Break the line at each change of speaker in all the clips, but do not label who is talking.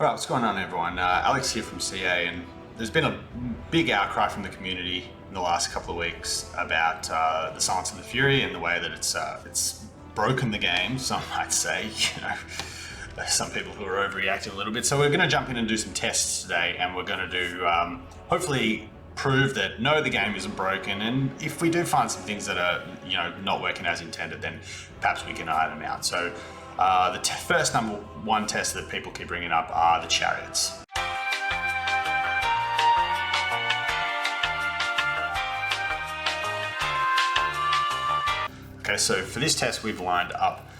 Alright, what's going on everyone? Alex here from CA, and there's been a big outcry from the community in the last couple of weeks about the Silence of the Fury and the way that it's broken the game, some might say. You know, some people who are overreacting a little bit. So we're going to jump in and do some tests today, and we're going to do hopefully prove that no, the game isn't broken, and if we do find some things that are not working as intended, then perhaps we can iron them out. So the first number one test that people keep bringing up are the Chariots. Okay, so for this test we've lined up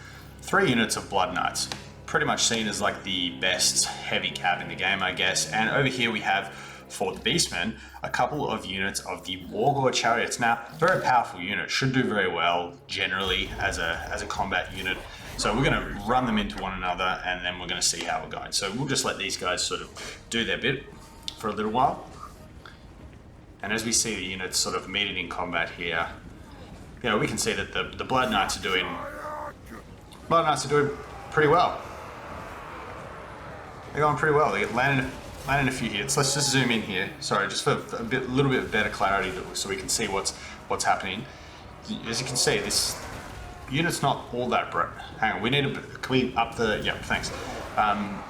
3 units of Blood Knights, pretty much seen as like the best heavy cav in the game, I guess. And over here we have, for the Beastmen, a couple of units of the Wargore Chariots. Now, very powerful unit, should do very well generally as a combat unit. So we're going to run them into one another, and then we're going to see how we're going. So we'll just let these guys sort of do their bit for a little while. And as we see the units sort of meeting in combat here, we can see that the Blood Knights are doing pretty well. They're going pretty well. They're landing a few hits. Let's just zoom in here. Sorry, just for a little bit better clarity, so we can see what's happening. As you can see, this unit's not all that bright. Hang on, can we up the? Yeah, thanks.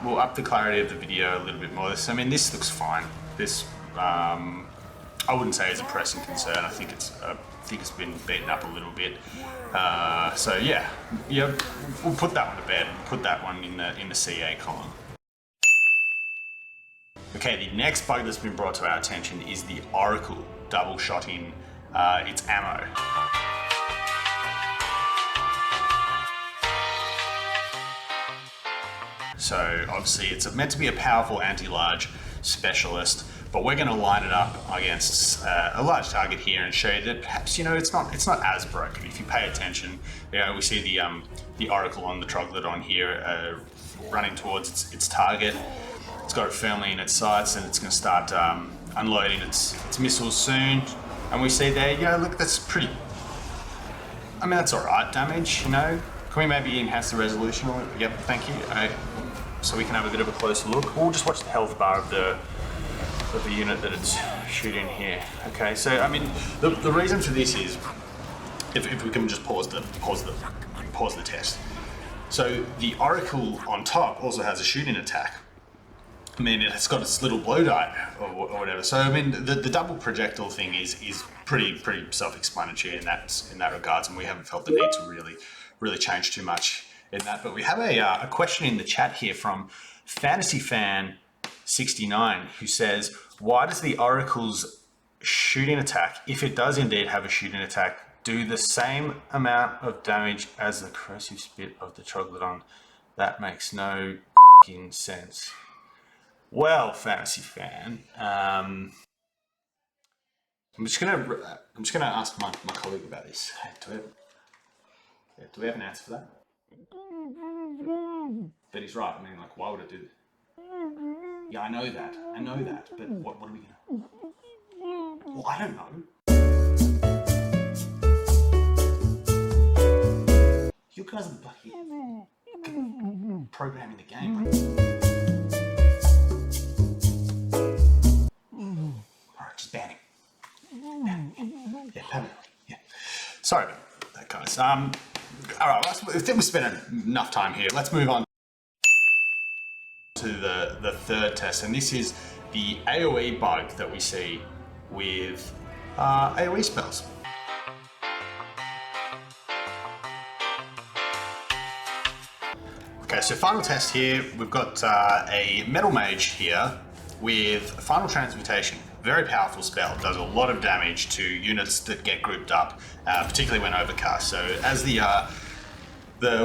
We'll up the clarity of the video a little bit more. This looks fine. This I wouldn't say is a pressing concern. I think it's been beaten up a little bit. So yeah, we'll put that one to bed. Put that one in the CA column. Okay, the next bug that's been brought to our attention is the Oracle double-shotting its ammo. So obviously it's meant to be a powerful anti-large specialist, but we're going to line it up against a large target here and show you that perhaps it's not as broken. If you pay attention, we see the Oracle on the Troglodon here running towards its target. It's got it firmly in its sights, and it's going to start unloading its missiles soon. And we see there, look, that's pretty. I mean, that's all right damage. Can we maybe enhance the resolution? Yep, thank you. So we can have a bit of a closer look. We'll just watch the health bar of the unit that it's shooting here. Okay, so I mean, the reason for this is, if we can just pause the test. So the Oracle on top also has a shooting attack. I mean, it's got its little blow dart or whatever. So I mean, the double projectile thing is pretty self-explanatory in that regards, and we haven't felt the need to really change too much in that. But we have a question in the chat here from FantasyFan69 who says, why does the Oracle's shooting attack, if it does indeed have a shooting attack, do the same amount of damage as the corrosive spit of the Troglodon? That makes no f***ing sense. Well, Fantasy Fan, I'm just gonna ask my colleague about this. Hey, do we have an answer for that? But he's right. I mean, like, why would it do that? Yeah, I know that. But what are we gonna? Well, I don't know. You guys are bloody programming the game, right? Just banning. Yeah, permanently. Yeah. Sorry about that, guys. All right. I think we spent enough time here. Let's move on to the third test, and this is the Aoe bug that we see with Aoe spells. Okay, so final test here. We've got a Metal Mage here with Final Transmutation. Very powerful spell, does a lot of damage to units that get grouped up, particularly when overcast. So as the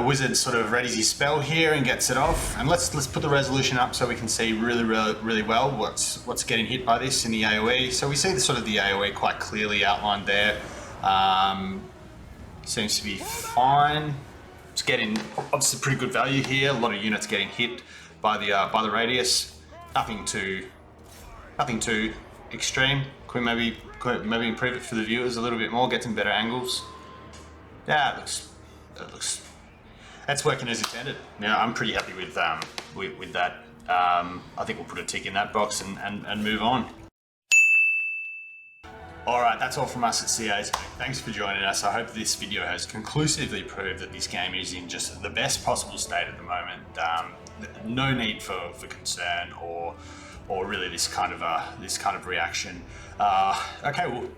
wizard sort of readies his spell here and gets it off, and let's put the resolution up so we can see really well what's getting hit by this in the AoE. So we see the sort of the AoE quite clearly outlined there. Seems to be fine. It's getting obviously pretty good value here. A lot of units getting hit by the radius. Nothing too extreme. Could we maybe improve it for the viewers a little bit more, get some better angles? Yeah, that looks that's working as intended. Now I'm pretty happy with that. I think we'll put a tick in that box and move on. All right, that's all from us at CAs. Thanks for joining us. I hope this video has conclusively proved that this game is in just the best possible state at the moment. No need for concern or really this kind of reaction. Okay, we're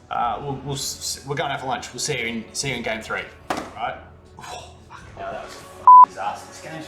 going out for lunch. We'll see you in game 3. All right. Oh, fucking hell, that was a disaster. This game's